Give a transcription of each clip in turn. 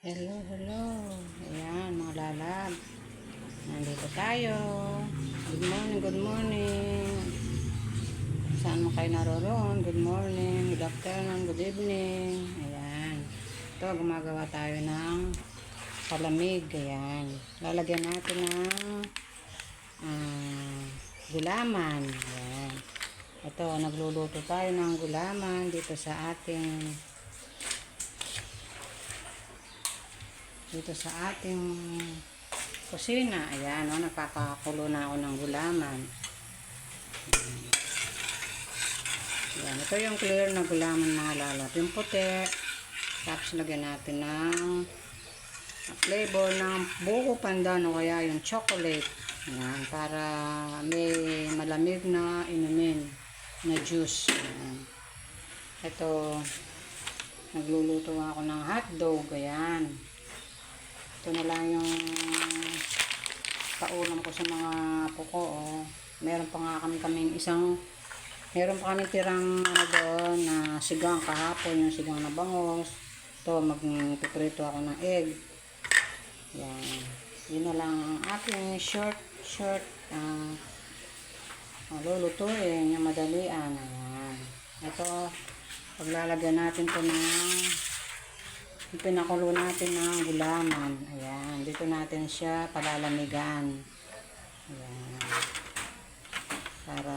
Hello, hello. Ayan, mga lalab. Nandito tayo. Good morning, good morning. Saan mo kayo naroroon? Good morning, good afternoon, good evening. Ayan. Ito, gumagawa tayo ng palamig. Ayan. Lalagyan natin ng gulaman. Ayan. Ito, nagluluto tayo ng gulaman dito sa ating kusina. Ayan, nagpapakulo na ako ng gulaman. Ayan, ito yung clear na gulaman, mga lalap. Yung puti, tapos lagyan natin ng flavor ng buko pandan o kaya yung chocolate. Ayan, para may malamig na inumin na juice. Ayan. Ito, nagluluto ako ng hotdog. Ayan. Ito na lang yung paulam ko sa mga puko. Oh. Meron pa nga meron pa kami tirang doon na sigang kahapon, yung sigang na bangos. Ito, magpiprito ako ng egg. Yan. Yun na lang ang aking short lulutuin, yung madalian. Ayan. Ito, paglalagyan natin ito ng pinakulo natin ng gulaman. Ayan. Dito natin siya palalamigan. Ayan. Para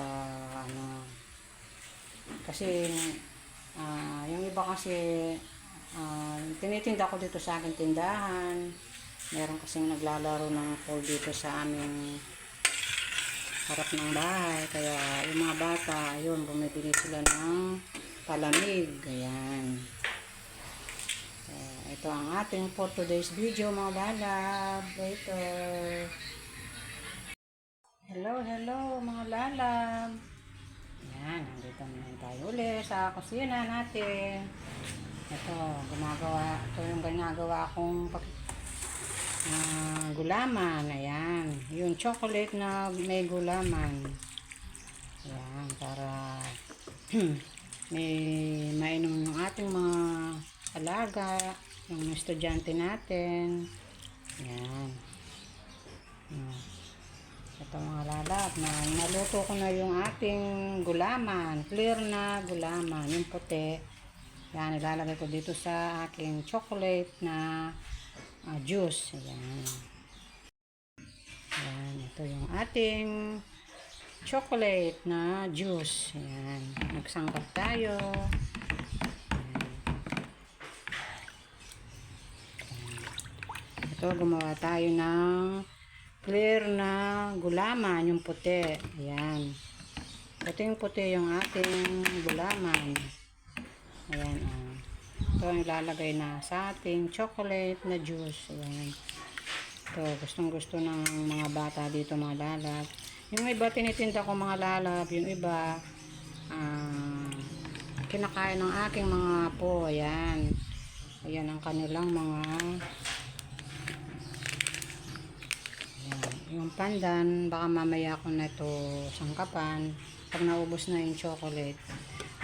kasi yung iba kasi tinitinda ko dito sa aking tindahan. Meron kasing naglalaro ng pool dito sa aming harap ng bahay. Kaya yung mga bata, ayun, bumibili sila ng palamig. Ayan. Ito ang ating for today's video, mga lalab. Later. Hello, hello, mga lalab. Ayan, nandito naman tayo ulit sa kusina natin. Ito, ito yung ginagawa akong gulaman. Ayan, yung chocolate na may gulaman. Ayan, para may mainom yung ating mga alaga, yung estudyante natin. Ayan. Ito, mga lalap, naluto ko na yung ating gulaman, clear na gulaman, yung puti. Yan, ilalagay ko dito sa aking chocolate na juice. Ayan. Ayan, ito yung ating chocolate na juice. Ayan, nagsangkap tayo. Ito, gumawa tayo ng clear na gulaman, yung puti. Ayan. Ito yung puti, yung ating gulaman. Ayan. Ito ang ilalagay na sa ating chocolate na juice. Ayan. Ito, gustong gusto ng mga bata dito, mga lalab. Yung iba tinitinda ko, mga lalab. Yung iba kinakain ng aking mga apo. Ayan. Ayan ang kanilang mga yung pandan. Baka mamaya ko na ito sangkapan pag naubos na yung chocolate.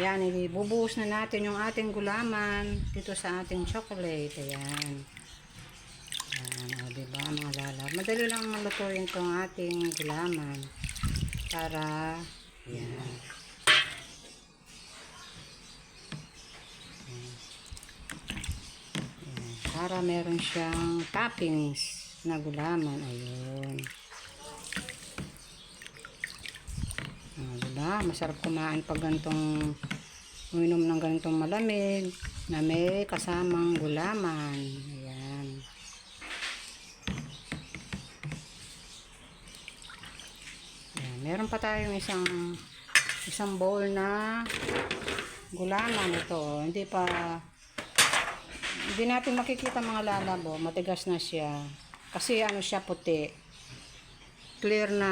Yan, ibubuhos na natin yung ating gulaman dito sa ating chocolate. Ayan. Ayan, o, diba, mga lalab, madali lang malutuin itong ating gulaman para yan. Ayan, para meron siyang toppings na gulaman. Ayun. Diba? Masarap kumain pag ganitong uminom ng ganitong malamig na may kasamang gulaman. Ayan. Ayan. Meron pa tayong isang bowl na gulaman. Ito, hindi natin makikita, mga lalabo. Matigas na siya. Kasi siya puti. Clear na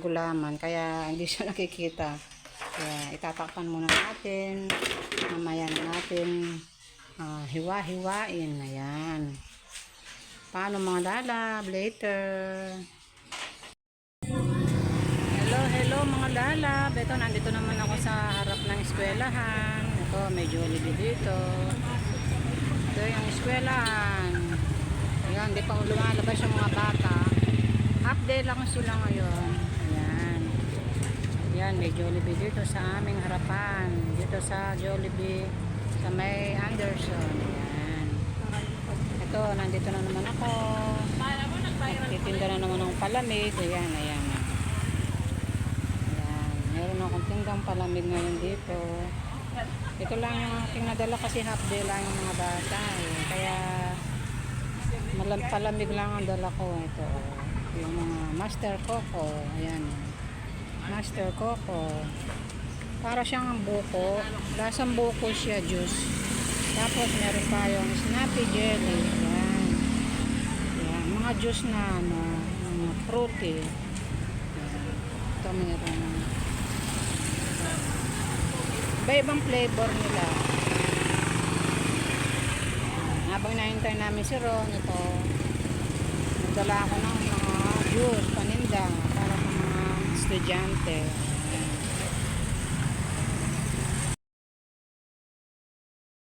gulaman. Kaya hindi siya nakikita. Kaya itatakpan muna natin. Mamaya na natin hiwa-hiwain. Ayan. Paano, mga lalab? Later. Hello, hello, mga lalab. Ito, nandito naman ako sa harap ng eskwelahan. Ito, may Jollibee dito. Ito yung eskwelahan. Yan, di pa lumalabas yung mga bata. Half day lang sila ngayon. Ayan. Yan, may Jollibee dito sa aming harapan. Dito sa Jollibee, sa may Anderson. Ayan. Ito, nandito na naman ako. Nagtitinda na naman ng palamig. Ayan, ayan. Ayan. Meron akong tindang palamig ngayon dito. Ito lang yung aking nadala kasi half day lang yung mga bata. Kaya palamig lang ang dala ko. Ito. Yung mga Master Coco. Ayan. Master Coco. Para siyang buko. Lasang buko siya, juice. Tapos meron pa yung Snappy Jelly. Ayan. Ayan. Mga juice na ano, fruity. Ayan. Ito meron. Iba-ibang flavor nila. Habang nahintay namin si Ron, ito, nagdala ako ng mga juice, paninda, para sa mga estudyante.